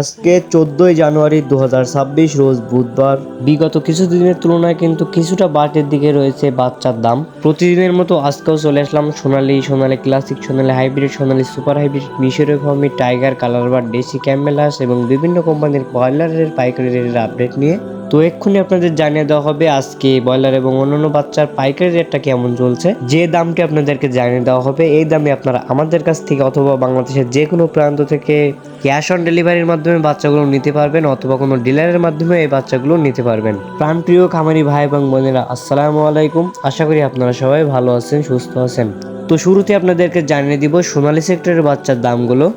আজকে 14ই জানুয়ারি 2026 রোজ বুধবার। বিগত কিছুদিনের তুলনায় কিন্তু কিছুটা বাড়তির দিকে রয়েছে বাচ্চার দাম। প্রতিদিনের মতো আজকেও চলে আসলাম সোনালী ক্লাসিক, সোনালী হাইব্রিড, সোনালী সুপার হাইব্রিড, মিশরি ফার্মি, টাইগার, কালারবার্ড, দেশি ক্যামেলাস এবং বিভিন্ন কোম্পানির ব্রয়লারের পাইকারি রেটের আপডেট নিয়ে। তো এক্ষুনি আপনাদের জানিয়ে দেওয়া হবে আজকে ব্রয়লার এবং অন্যান্য বাচ্চার পাইকারি রেটটা কেমন চলছে। যে দামটি আপনাদেরকে জানিয়ে দেওয়া হবে এই দামে আপনারা আমাদের কাছ থেকে অথবা বাংলাদেশের যে কোনো প্রান্ত থেকে ক্যাশ অন ডেলিভারির মাধ্যমে বাচ্চাগুলো নিতে পারবেন অথবা কোনো ডিলারের মাধ্যমে এই বাচ্চাগুলো নিতে পারবেন। প্রাণপ্রিয় খামারি ভাই এবং বোনেরা, আসসালামু আলাইকুম। আশা করি আপনারা সবাই ভালো আছেন, সুস্থ আছেন। তো শুরুতে আপনাদেরকে জানিয়ে দিব সোনালী সেক্টরের বাচ্চার দামগুলো।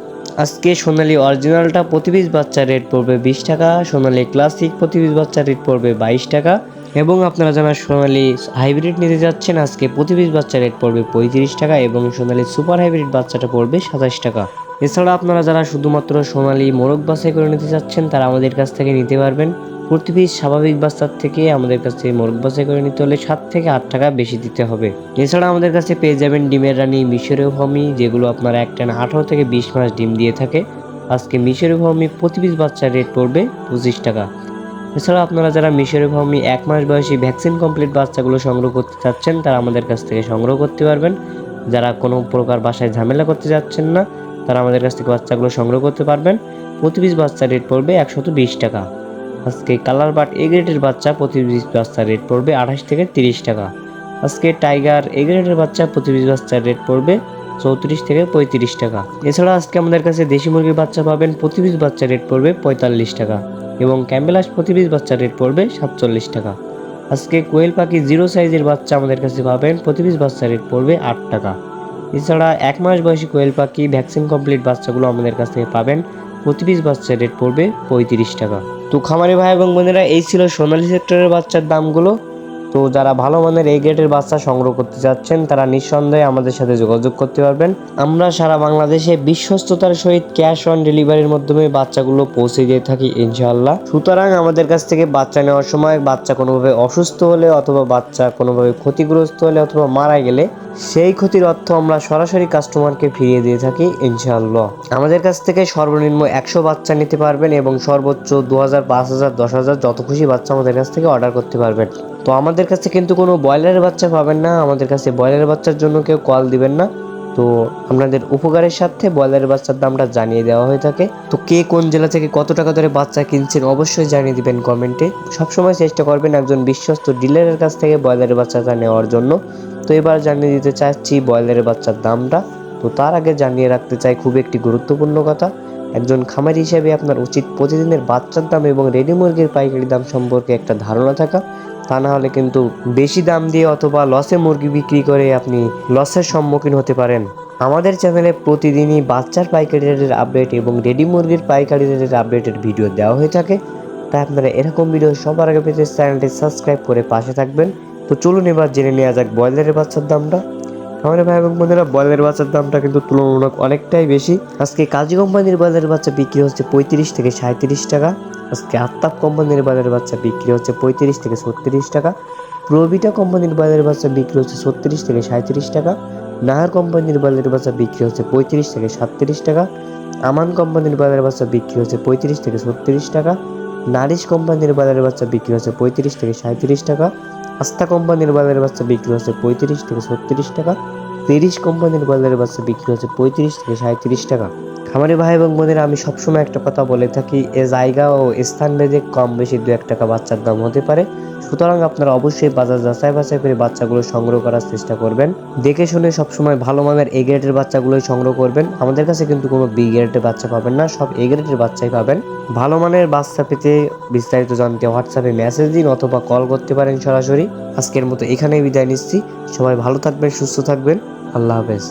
আজকে সোনালী অরিজিনালটা প্রতি পিস বাচ্চার রেট পড়বে 20 টাকা, সোনালী ক্লাসিক প্রতি পিস বাচ্চার রেট পড়বে 22 টাকা এবং আপনারা যারা সোনালী হাইব্রিড নিতে যাচ্ছেন আজকে প্রতি পিস বাচ্চার রেট পড়বে 35 টাকা এবং সোনালী সুপার হাইব্রিড বাচ্চাটা পড়বে 27 টাকা। এছাড়া আপনারা যারা শুধুমাত্র সোনালী মোরগ বাছাই করে নিতে চাচ্ছেন তারা আমাদের কাছ থেকে নিতে পারবেন। প্রতি পিস স্বাভাবিক বাচ্চার থেকে আমাদের কাছ থেকে মোরগ বাছাই করে নিতে হলে 7 থেকে 8 টাকা বেশি দিতে হবে। এছাড়া আমাদের কাছে পেয়ে যাবেন ডিমের রানী, মিশরীয় ফার্মি, যেগুলো আপনারা একটানা 18 থেকে 20 মাস ডিম দিয়ে থাকে। আজকে মিশরীয় ফার্মি প্রতি পিস বাচ্চার রেট পড়বে 25 টাকা। এছাড়া আপনারা যারা মিশরীয় ফার্মি 1 মাস বয়সী ভ্যাকসিন কমপ্লিট বাচ্চাগুলো সংগ্রহ করতে চাচ্ছেন তারা আমাদের কাছ থেকে সংগ্রহ করতে পারবেন। যারা কোনো প্রকার বাসায় ঝামেলা করতে যাচ্ছেন না তারা আমাদের কাছ থেকে বাচ্চাগুলো সংগ্রহ করতে পারবেন। প্রতি পিস বাচ্চার রেট পড়বে 120 টাকা। আজকে কালারবার্ড এ গ্রেডের বাচ্চা প্রতি পিস বাচ্চার রেট পড়বে 28 থেকে 30 টাকা। আজকে টাইগার এ গ্রেডের বাচ্চা প্রতি পিস বাচ্চার রেট পড়বে 34 থেকে 35 টাকা। এছাড়া আজকে আমাদের কাছে দেশি মুরগির বাচ্চা পাবেন, প্রতি পিস বাচ্চার রেট পড়বে 45 টাকা এবং ক্যাম্বেলাস প্রতি পিস বাচ্চার রেট পড়বে 47 টাকা। আজকে কোয়েল পাখি জিরো সাইজের বাচ্চা আমাদের কাছে পাবেন, প্রতি পিস বাচ্চার রেট পড়বে 8 টাকা। এছাড়া 1 মাস বয়সী কোয়েল পাখি ভ্যাকসিন কমপ্লিট বাচ্চাগুলো আমাদের কাছ থেকে পাবেন, প্রতি পিস বাচ্চার রেট পড়বে 35 টাকা। তো খামারি ভাই এবং বোনেরা, এই ছিল সোনালী সেক্টরের বাচ্চার দামগুলো। তো যারা ভালো মানের এই গ্রেডের বাচ্চা সংগ্রহ করতে চাচ্ছেন তারা নিঃসন্দেহে আমাদের সাথে যোগাযোগ করতে পারবেন। আমরা সারা বাংলাদেশে বিশ্বস্ততার সহিত ক্যাশ অন ডেলিভারির মাধ্যমে বাচ্চাগুলো পৌঁছে দিয়ে থাকি ইনশাআল্লাহ। সুতরাং আমাদের কাছ থেকে বাচ্চা নেওয়ার সময় বাচ্চা কোনোভাবে অসুস্থ হলে অথবা বাচ্চা কোনোভাবে ক্ষতিগ্রস্ত হলে অথবা মারা গেলে সেই ক্ষতির অর্থ আমরা সরাসরি কাস্টমারকে ফিরিয়ে দিয়ে থাকি ইনশাআল্লাহ। আমাদের কাছ থেকে সর্বনিম্ন 100 বাচ্চা নিতে পারবেন এবং সর্বোচ্চ 2000, 5000, 10,000 যত খুশি বাচ্চা আমাদের কাছ থেকে অর্ডার করতে পারবেন। তো আমাদের কাছে কিন্তু কোনো ব্রয়লারের বাচ্চা পাবেন না, আমাদের কাছে ব্রয়লারের বাচ্চার জন্য কেউ কল দিবেন না। তো আপনাদের উপকারের সাথে ব্রয়লারের বাচ্চার দামটা জানিয়ে দেওয়া হয়ে থাকে। তো কে কোন জেলা থেকে কত টাকা ধরে বাচ্চা কিনছেন অবশ্যই জানিয়ে দিবেন কমেন্টে। সবসময় চেষ্টা করবেন একজন বিশ্বস্ত ডিলারের কাছ থেকে ব্রয়লারের বাচ্চাটা নেওয়ার জন্য। তো এবার জানিয়ে দিতে চাচ্ছি ব্রয়লারের বাচ্চার দামটা। তো তার আগে জানিয়ে রাখতে চাই খুব একটি গুরুত্বপূর্ণ কথা। একজন খামারি হিসেবে আপনার উচিত প্রতিদিনের বাচ্চার দাম এবং রেডি মুরগির পাইকারি দাম সম্পর্কে একটা ধারণা থাকা। তা না হলে কিন্তু বেশি দাম দিয়ে অথবা লসে মুরগি বিক্রি করে আপনি লসের সম্মুখীন হতে পারেন। আমাদের চ্যানেলে প্রতিদিনই বাচ্চার পাইকারি রেটের আপডেট এবং রেডি মুরগির পাইকারি রেটের আপডেটের ভিডিও দেওয়া হয়ে থাকে। তাই আপনারা এরকম ভিডিও সবার আগে পেতে চ্যানেলটি সাবস্ক্রাইব করে পাশে থাকবেন। তো চলুন এবার জেনে নেওয়া যাক ব্রয়লারের বাচ্চার দামটা। আমাদের ভাই এবং বোনেরা, ব্রয়লারের বাচ্চার দামটা কিন্তু তুলনামূলক অনেকটাই বেশি। আজকে কাজী কোম্পানির ব্রয়লারের বাচ্চা বিক্রি হচ্ছে 35 থেকে 37 টাকা। আজকে আফতাব কোম্পানির ব্রয়লারের বাচ্চা বিক্রি হচ্ছে 35 থেকে 36 টাকা। প্রোভিটা কোম্পানির ব্রয়লারের বাচ্চা বিক্রি হচ্ছে 36 থেকে 37 টাকা। নাহার কোম্পানির ব্রয়লারের বাচ্চা বিক্রি হচ্ছে 35 থেকে 37 টাকা। আমান কোম্পানির ব্রয়লারের বাচ্চা বিক্রি হচ্ছে 35 থেকে 36 টাকা। নারিশ কোম্পানির ব্রয়লারের বাচ্চা বিক্রি হচ্ছে 35 থেকে 37 টাকা। আস্থা কোম্পানির ব্রয়লারের বাচ্চা বিক্রি হচ্ছে 35 থেকে 36 টাকা। তিরিশ কোম্পানির ব্রয়লারের বাচ্চা বিক্রি হচ্ছে 35 থেকে 37 টাকা। খামারি ভাই এবং বোনেরা, আমি সবসময় একটা কথা বলে থাকি, এ জায়গা ও স্থান ভেদে কম বেশি 2-1 টাকা বাচ্চার দাম হতে পারে। সুতরাং আপনারা অবশ্যই বাজার যাচাই বাছাই করে বাচ্চাগুলো সংগ্রহ করার চেষ্টা করবেন। দেখে শুনে সবসময় ভালো মানের এ গ্রেডের বাচ্চাগুলোই সংগ্রহ করবেন। আমাদের কাছে কিন্তু কোনো বি গ্রেডের বাচ্চা পাবেন না, সব এ গ্রেডের বাচ্চাই পাবেন। ভালো মানের বাচ্চা পেতে বিস্তারিত জানতে হোয়াটসঅ্যাপে মেসেজ দিন অথবা কল করতে পারেন সরাসরি। আজকের মতো এখানেই বিদায় নিচ্ছি। সবাই ভালো থাকবেন, সুস্থ থাকবেন। আল্লাহ হাফেজ।